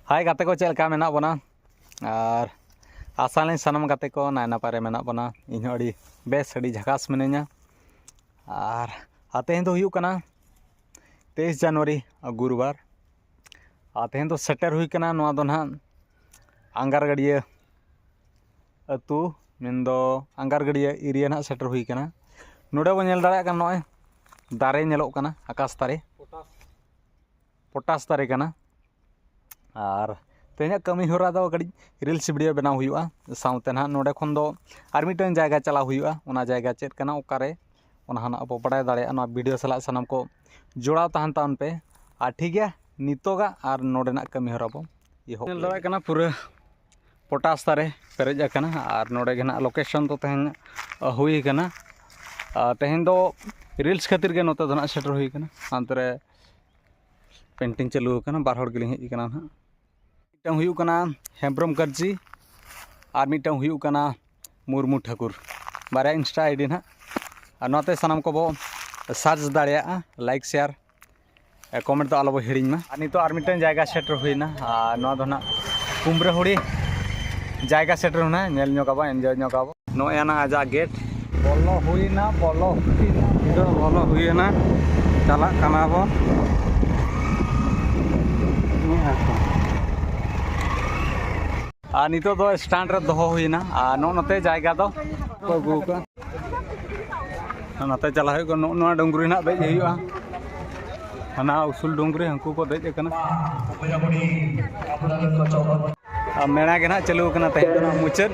हाय गाते को चलका मेना बना और आसालें सनम गाते को नाय नापारे मेना बना इन अड़ी बेस अड़ी झकास मिनेኛ और तेहन तो हुयुक कना 23 जनवरी गुरुवार तेहन तो सेटर हुई कना नोआ दो ना अंगार गड़िया अतु मेनदो अंगार गड़िया एरिया ना सेटर हुई कना नोडे बो नेल दाड़ा कना नोय दारे नेलोक कना आकाश तारे पोटास तारे कना और तेना कमी होरा दो गड़ी रील्स वीडियो बनाव हुयुआ साउते ना नोडे खन दो आर मिटन जायगा चला हुयुआ ओना जायगा चेत कना ओकारे ओना हना अब बड़ाय दाड़े ना वीडियो सला सनम को जोड़ाव तहन ताउन पे आ ठीक है नितोगा और नोडेना कमी होरा बो इहो नेल दाड़े कना पूरा पोटास तारे पेरेज कना और नोडे गना लोकेशन तो तेहन हुई कना तेहन दो रील्स खातिर के नोते दोना सेटर हुई कना अंतरे पेंटिंग चालू कना बार हड़ गेलिं हेज कना ना मिटन हुयु कना हेम्ब्रम कर्जी और मिटन हुयु कना मुर्मू ठाकुर बारे इंस्टा आईडी ना और नोते सनम को बो सर्च दाड़िया लाइक शेयर कमेंट तो आलो बो हिड़िं मा नितो और मिटन जायगा सेटर हुईना और नो दो ना कुमब्राहुड़ी जायगा सेटर होना नेल ñoगाबो एंजॉय ñoगाबो नोया ना आजा गेट बोलो हुईना बोलो हुईना चला कना बो नितो दो स्टैंड रे दोहो हुईना नोते जायगा दो अगू का नोते चला हुई नो डुंगरी ना देज हुआ हना उसूल डुंगरी हंकू को देज कना मेणा के ना चलू कना तेहन मुचाद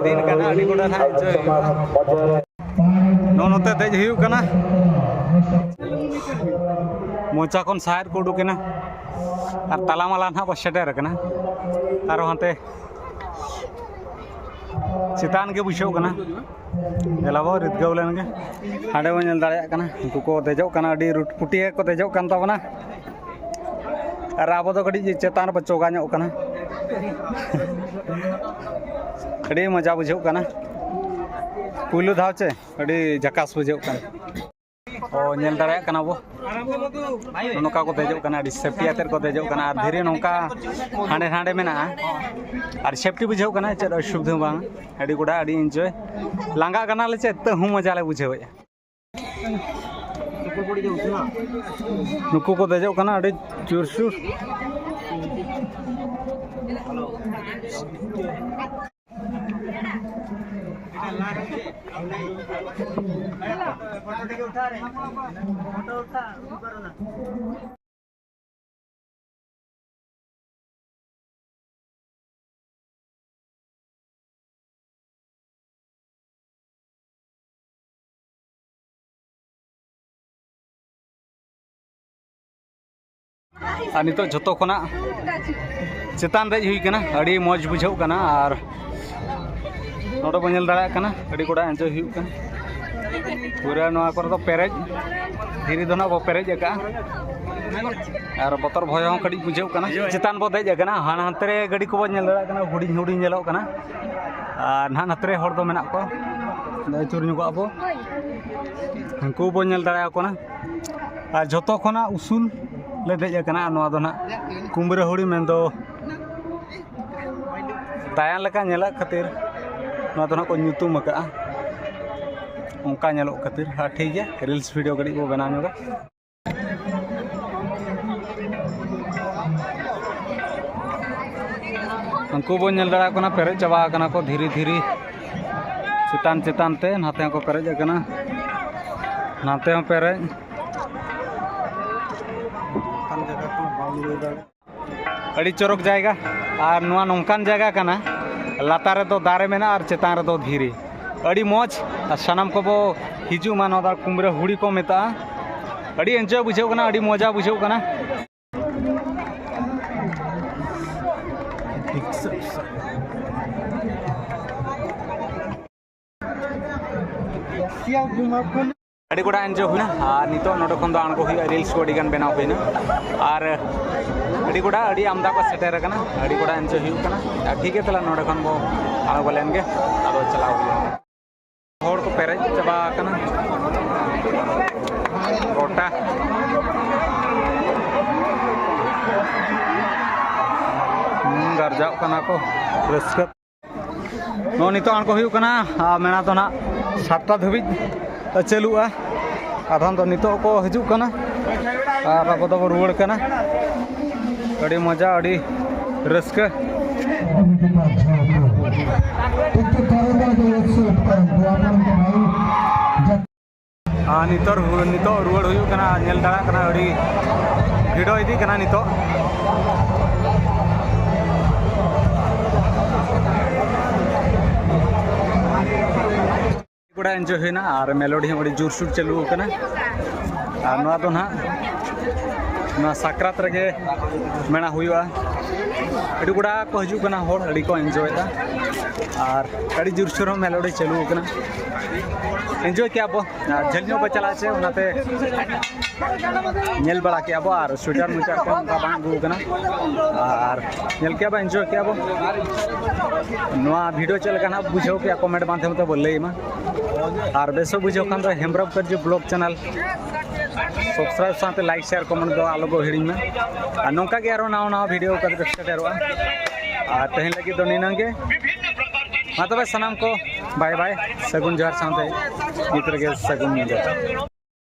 दिन कना अड़ी गोडा ना नोते देज हुई कना मोचा खन साइड को उडुकेना और तालामाला ना को सेटर कना और हाते चितान के बुझाव कना एलाबो रिदगाव लेन के हाडे बो नेल दाड़िया कना उनको को देजो कना अडी रूट पुटिया को देजो कान ताबना और आबो दो कड़ी चेतान पर चोगा ᱧᱚᱜ कना अडी मजा बुझाव कना पुलु धाव चे अडी झकास बुझाव कना ओ नेल दाड़िया कना बो नोका को देजो कना अडी सेफ्टी आतेर को देजो कना और धीरे नोका हांडे हांडे मेना और सेफ्टी बुझाव कना चेद असुविधा बांग अडी गोडा अडी एंजॉय लांगा कना ले चे तहु मजा ले बुझाव नुकु को देजो कना अडी चुरसुर नितो जतो खना चेतान देज हुई कना अड़ी मौज बुझाव कना और नोडे बो नेल दाड़ा कना अड़ी गोडा एंजॉय हुई कना पूरा नोआ कर दो पेरेज धीरे दो ना बो पेरेज का और बतर भय हो कड़ी बुझाव कना चेतान बो देज कना हान हांतरे गाड़ी को बो नेल दाड़ा कना हुडिं हुडिं नेलो कना और ना नतरे हर दो मेना को चुर ᱧᱚᱜᱚᱜ आबो हंकू बो नेल दाड़ा कना और जतो खना उसूल ले देज कना नोआ दो ना कुमब्राहुड़ी मेनदो तायान लेका नेला खातिर नोआ दो ना को ᱧᱩᱛᱩᱢ अका उनका नेलो खातिर हाँ ठीक है रील्स वीडियो गड़ी को बना ᱧᱚᱜᱟ उनको बो नेल दाड़ा कना पेरेज चाबा कना को धीरे धीरे चितान चितान ते नाते को पेरेज कना नाते हो पेरेज अड़ी चोरक जायगा और नुआ नोंकान जायगा कना लातार रे दो दारे मेना और चेतान रे दो धीरे अड़ी मौज और सनाम को बो हिजू मा नोदा कुमब्राहुड़ी को मेता अड़ी एंजॉय बुझाव कना अड़ी मजा बुझाव कना अड़ी गोडा एंजॉय हुईना और नितो नोडे खन दो आणगो हुई रील्स को अड़ी गान बनाव हुईना और अड़ी गोडा अड़ी आमदा को सेटर कना अड़ी गोडा एंजॉय हुई कना ठीक है तला नोडे खन बो आणगो लेन के आदो चलाव हुई हर को पेरेज चाबा कना गोटा जारजाव कना को रस्क नो नितो आन को हुयु कना मेना तो ना 7टा धबिज चलुआ आधन तो नितो को हजू कना और अब तो रुवड़ कना अड़ी मजा अड़ी रस्क नितो रुवड़ हुयु कना नेल दाड़ा कना अड़ी भिड़ो इदी कना नितो गुड़ा एंजॉय होना और मेलोडी अड़ी जोरसोर चालू कना और नवा तो ना साक्रात रगे मेना हुआ अड़ी गुड़ा को हजुकना होड़ अड़ी को एंजॉय और अड़ी जोरसोर मेलोडी चालू कना एंजॉय क्या बो झल पे चला से उनाते नेल बड़ा क्या बो और स्वेटर मुचार को बांग गु कना और नेल क्या बो एंजॉय क्या बो नवा वीडियो चल कना बुझो क्या कमेंट माध्यम तो बोल मा और बेसो बुझो खान तो हेम्ब्रम कर जो ब्लॉग चैनल सब्सक्राइब साथे लाइक शेयर कमेंट दो आलो को हिड़ी में और नौका के आरो नाव वीडियो कर सेटेरवा और तहन लगी तो निनंगे मा तबे सनाम को बाय बाय सगुन जोहार साथे गीत रगे सगुन